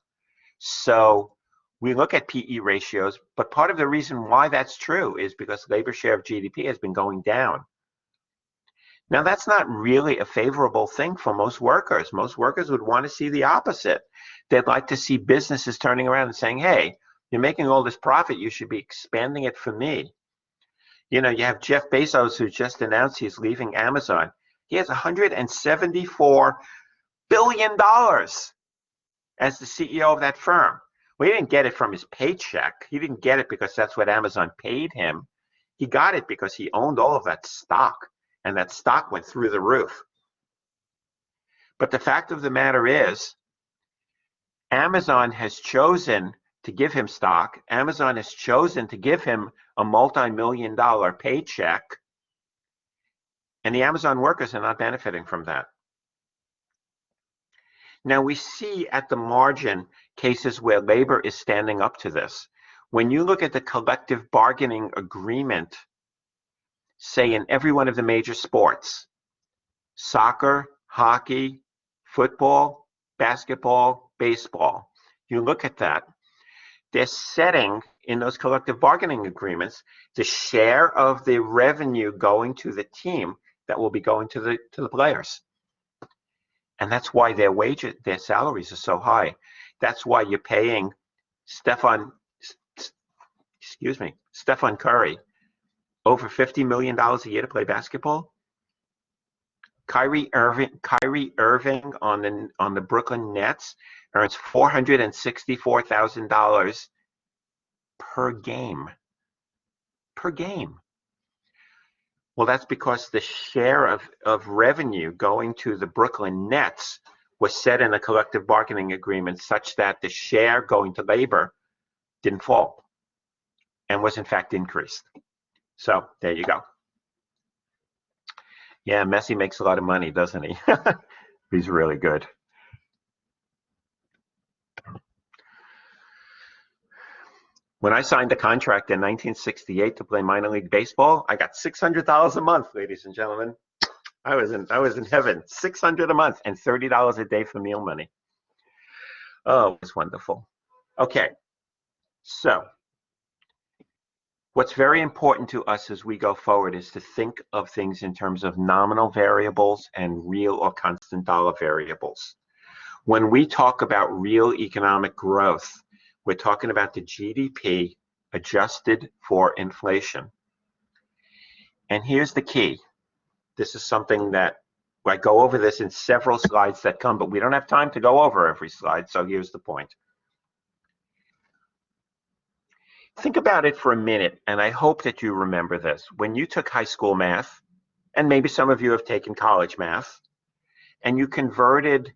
So we look at PE ratios, but part of the reason why that's true is because labor share of GDP has been going down. Now, that's not really a favorable thing for most workers. Most workers would want to see the opposite. They'd like to see businesses turning around and saying, hey, you're making all this profit, you should be expanding it for me. You know, you have Jeff Bezos, who just announced he's leaving Amazon. He has $174 billion as the CEO of that firm. Well, he didn't get it from his paycheck. He didn't get it because that's what Amazon paid him. He got it because he owned all of that stock, and that stock went through the roof. But the fact of the matter is, Amazon has chosen to give him stock. Amazon has chosen to give him a multi-million-dollar paycheck, and the Amazon workers are not benefiting from that. Now, we see at the margin cases where labor is standing up to this. When you look at the collective bargaining agreement, say in every one of the major sports, soccer, hockey, football, basketball, baseball, you look at that, they're setting in those collective bargaining agreements the share of the revenue going to the team that will be going to the players. And that's why their wages, their salaries are so high. That's why you're paying Stephen Curry over $50 million a year to play basketball. Kyrie Irving on the Brooklyn Nets earns $464,000 per game. Per game. Well, that's because the share of revenue going to the Brooklyn Nets was set in a collective bargaining agreement such that the share going to labor didn't fall and was in fact increased. So there you go. Yeah, Messi makes a lot of money, doesn't he? He's really good. When I signed a contract in 1968 to play minor league baseball, I got $600 a month, ladies and gentlemen. I was in heaven. $600 a month and $30 a day for meal money. Oh, it was wonderful. Okay, so what's very important to us as we go forward is to think of things in terms of nominal variables and real or constant dollar variables. When we talk about real economic growth, we're talking about the GDP adjusted for inflation. And here's the key. This is something that I go over this in several slides that come, but we don't have time to go over every slide, so here's the point. Think about it for a minute, and I hope that you remember this. When you took high school math, and maybe some of you have taken college math, and you converted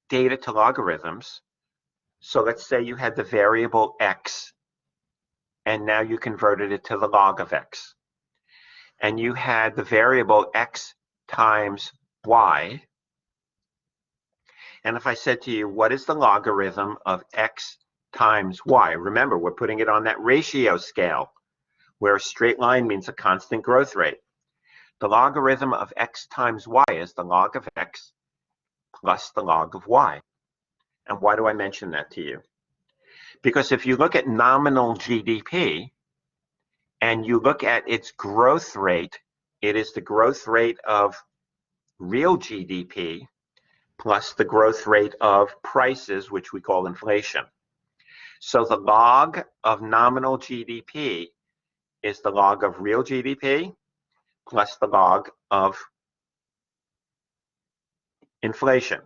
data to logarithms, so let's say you had the variable x, and now you converted it to the log of x. And you had the variable x times y. And if I said to you, what is the logarithm of x times y? Remember, we're putting it on that ratio scale, where a straight line means a constant growth rate. The logarithm of x times y is the log of x plus the log of y. And why do I mention that to you? Because if you look at nominal GDP and you look at its growth rate, it is the growth rate of real GDP plus the growth rate of prices, which we call inflation. So the log of nominal GDP is the log of real GDP plus the log of inflation.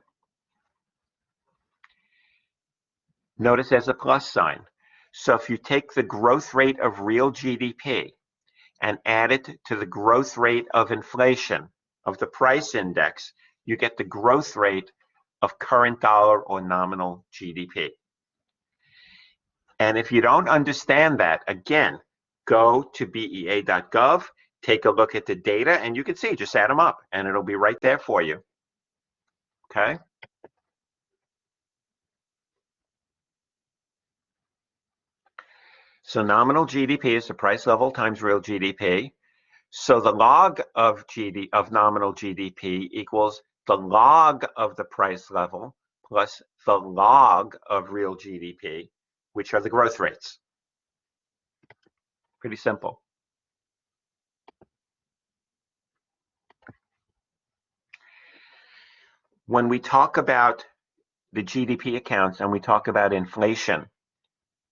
Notice there's a plus sign. So if you take the growth rate of real GDP and add it to the growth rate of inflation, of the price index, you get the growth rate of current dollar or nominal GDP. And if you don't understand that, again, go to bea.gov, take a look at the data, and you can see, just add them up, and it'll be right there for you. Okay? So nominal GDP is the price level times real GDP. So the log of nominal GDP equals the log of the price level plus the log of real GDP, which are the growth rates. Pretty simple. When we talk about the GDP accounts and we talk about inflation,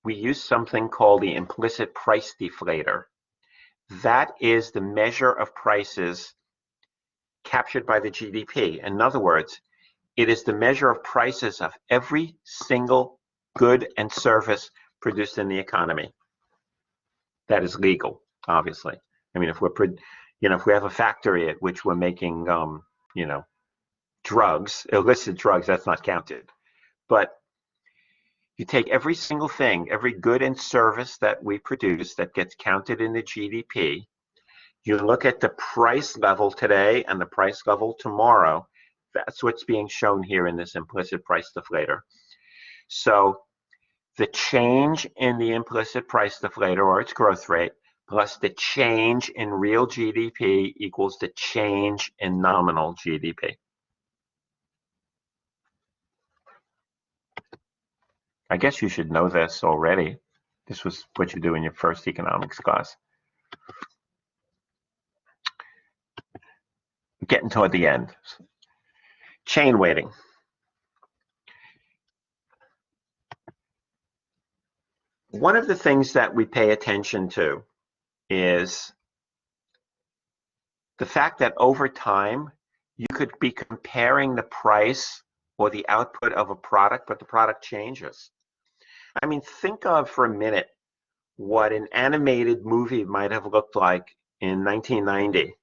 we use something called the implicit price deflator. That is the measure of prices captured by the GDP. In other words, it is the measure of prices of every single good and service produced in the economy. That is legal, obviously. I mean, if we have a factory at which we're making, drugs, illicit drugs, that's not counted. But you take every single thing, every good and service that we produce that gets counted in the GDP, you look at the price level today and the price level tomorrow. That's what's being shown here in this implicit price deflator. So the change in the implicit price deflator, or its growth rate, plus the change in real GDP equals the change in nominal GDP. I guess you should know this already. This was what you do in your first economics class. Getting toward the end. Chain weighting. One of the things that we pay attention to is the fact that over time, you could be comparing the price or the output of a product, but the product changes. I mean, think of for a minute what an animated movie might have looked like in 1990,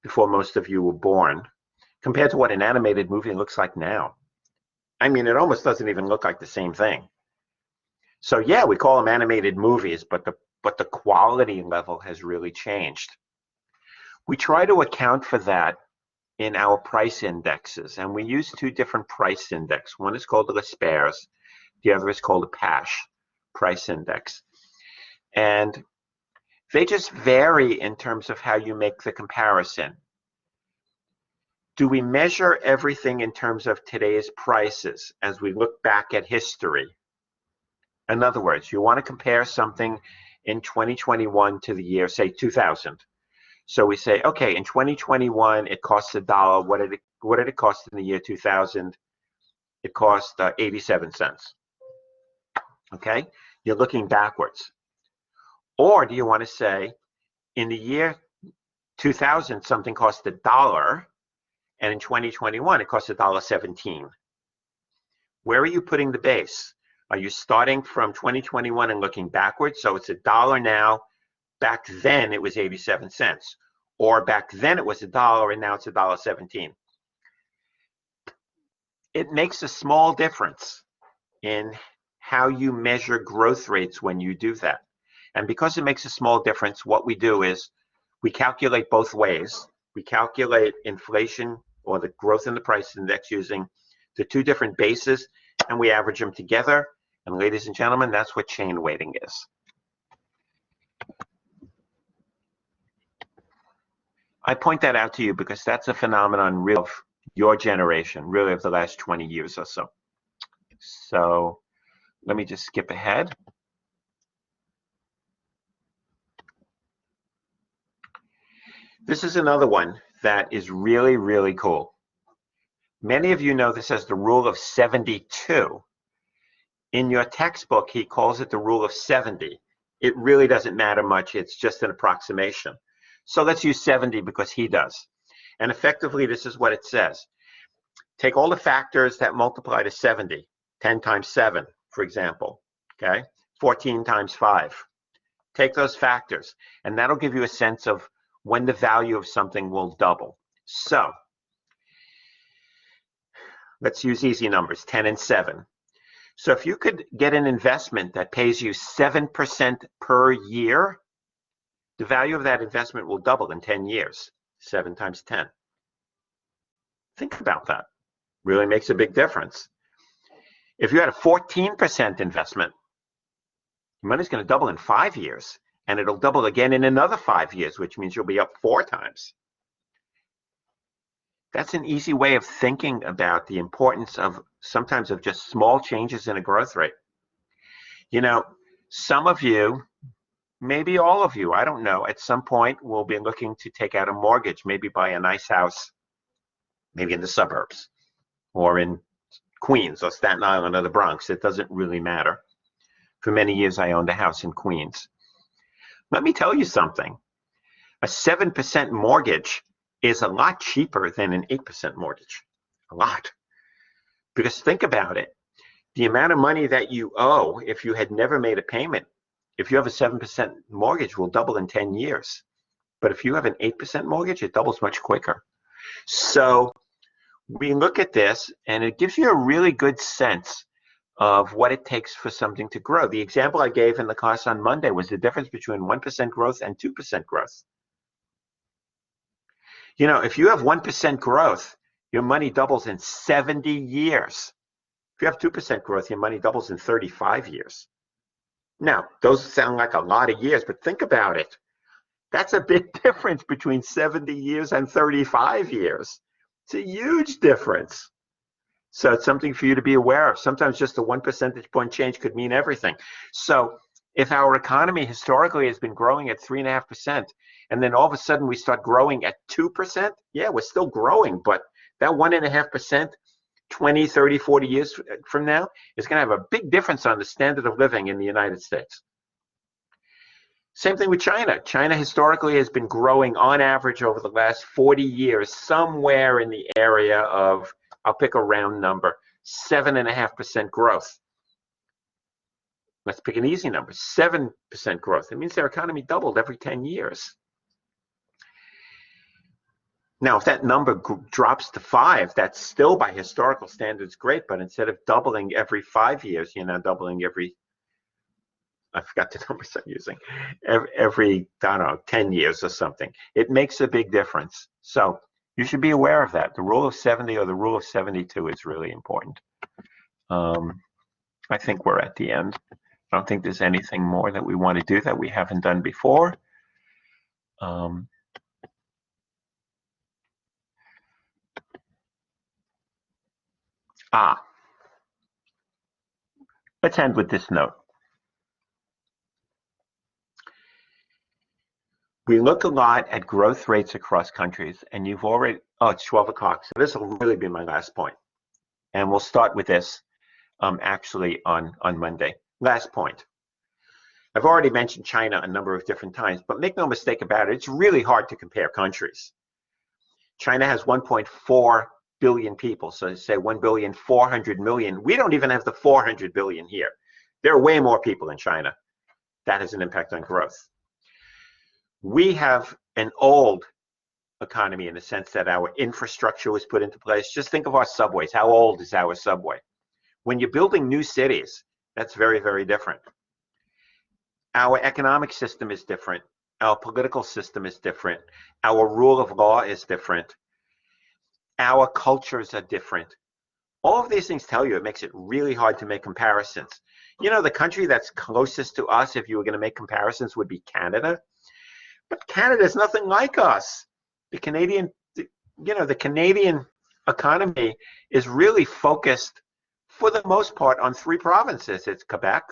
before most of you were born, compared to what an animated movie looks like now. I mean, it almost doesn't even look like the same thing. So yeah, we call them animated movies, but the quality level has really changed. We try to account for that in our price indexes, and we use two different price index. One is called the L'Esper's, the other is called the PASH price index. And they just vary in terms of how you make the comparison. Do we measure everything in terms of today's prices as we look back at history? In other words, you want to compare something in 2021 to the year, say 2000. So we say, okay, in 2021, it costs $1. What did it cost in the year 2000? It cost 87 cents. Okay. You're looking backwards. Or do you want to say, in the year 2000, something cost $1, and in 2021, it costs $1.17. Where are you putting the base? Are you starting from 2021 and looking backwards? So it's $1 now. Back then, it was 87 cents. Or back then, it was $1, and now it's $1.17. It makes a small difference in how you measure growth rates when you do that. And because it makes a small difference, what we do is we calculate both ways. We calculate inflation or the growth in the price index using the two different bases, and we average them together. And ladies and gentlemen, that's what chain weighting is. I point that out to you because that's a phenomenon really of your generation, really of the last 20 years or so. So let me just skip ahead. This is another one that is really, really cool. Many of you know this as the rule of 72. In your textbook, he calls it the rule of 70. It really doesn't matter much. It's just an approximation. So let's use 70 because he does. And effectively, this is what it says. Take all the factors that multiply to 70. 10 times 7, for example. Okay? 14 times 5. Take those factors, and that'll give you a sense of when the value of something will double. So let's use easy numbers, 10 and 7. So if you could get an investment that pays you 7% per year, the value of that investment will double in 10 years. 7 times 10. Think about that. Really makes a big difference. If you had a 14% investment, your money's going to double in 5 years, and it'll double again in another 5 years, which means you'll be up 4 times. That's an easy way of thinking about the importance of sometimes of just small changes in a growth rate. You know, some of you, maybe all of you, I don't know, at some point will be looking to take out a mortgage, maybe buy a nice house, maybe in the suburbs or in Queens or Staten Island or the Bronx. It doesn't really matter. For many years, I owned a house in Queens. Let me tell you something. A 7% mortgage is a lot cheaper than an 8% mortgage. A lot. Because think about it. The amount of money that you owe if you had never made a payment, if you have a 7% mortgage, will double in 10 years. But if you have an 8% mortgage, it doubles much quicker. So we look at this, and it gives you a really good sense of what it takes for something to grow. The example I gave in the class on Monday was the difference between 1% growth and 2% growth. You know, if you have 1% growth, your money doubles in 70 years. If you have 2% growth, your money doubles in 35 years. Now, those sound like a lot of years, but think about it. That's a big difference between 70 years and 35 years. It's a huge difference. So it's something for you to be aware of. Sometimes just a 1 percentage point change could mean everything. So if our economy historically has been growing at 3.5%, and then all of a sudden we start growing at 2%, yeah, we're still growing, but that 1.5%, 20, 30, 40 years from now is going to have a big difference on the standard of living in the United States. Same thing with China. China historically has been growing on average over the last 40 years, somewhere in the area of, I'll pick a round number, 7.5% growth. Let's pick an easy number, 7% growth. It means their economy doubled every 10 years. Now, if that number drops to 5, that's still by historical standards great, but instead of doubling every 5 years, you're now doubling every, I forgot the numbers I'm using, every, I don't know, 10 years or something. It makes a big difference. So you should be aware of that. The rule of 70 or the rule of 72 is really important. I think we're at the end. I don't think there's anything more that we want to do that we haven't done before. Let's end with this note. We look a lot at growth rates across countries, and you've already, oh, it's 12 o'clock, so this will really be my last point. And we'll start with this actually on Monday. Last point. I've already mentioned China a number of different times, but make no mistake about it, it's really hard to compare countries. China has 1.4 billion people, so say 1,400,000,000. We don't even have the 400 billion here. There are way more people in China. That has an impact on growth. We have an old economy in the sense that our infrastructure was put into place. Just think of our subways. How old is our subway? When you're building new cities, that's very, very different. Our economic system is different. Our political system is different. Our rule of law is different. Our cultures are different. All of these things tell you it makes it really hard to make comparisons. You know, the country that's closest to us, if you were going to make comparisons, would be Canada. But Canada is nothing like us. The Canadian economy is really focused, for the most part, on 3 provinces. It's Quebec,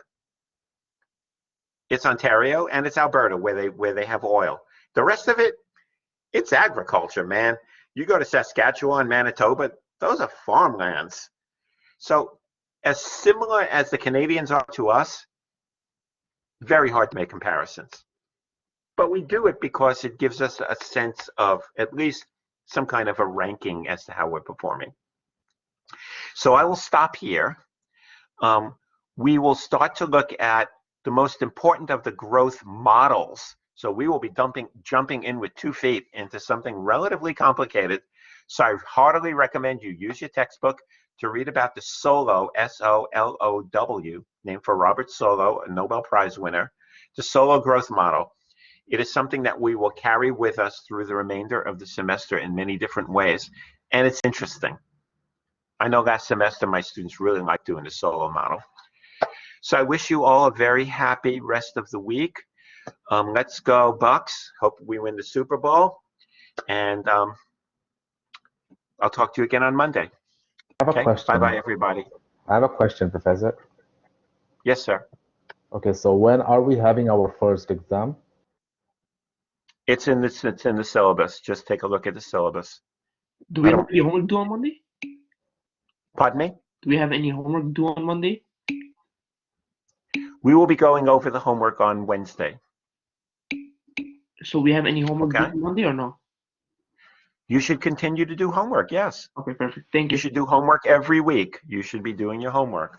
it's Ontario, and it's Alberta, where they have oil. The rest of it, it's agriculture, man. You go to Saskatchewan, Manitoba, those are farmlands. So as similar as the Canadians are to us, very hard to make comparisons. But we do it because it gives us a sense of at least some kind of a ranking as to how we're performing. So I will stop here. We will start to look at the most important of the growth models. So we will be jumping in with 2 feet into something relatively complicated. So I heartily recommend you use your textbook to read about the SOLO, S-O-L-O-W, named for Robert Solow, a Nobel Prize winner, the SOLO growth model. It is something that we will carry with us through the remainder of the semester in many different ways, and it's interesting. I know last semester my students really liked doing the SOLO model. So I wish you all a very happy rest of the week. Let's go Bucks. Hope we win the Super Bowl. And I'll talk to you again on Monday. I have a question. Bye-bye, everybody. I have a question, Professor. Yes, sir. Okay, so when are we having our first exam? It's in the syllabus. Just take a look at the syllabus. Do we have any homework due on Monday? Pardon me? Do we have any homework due on Monday? We will be going over the homework on Wednesday. So we have any homework due Okay. on Monday or no? You should continue to do homework, yes. Okay, perfect. Thank You you. should do homework every week. You should be doing your homework.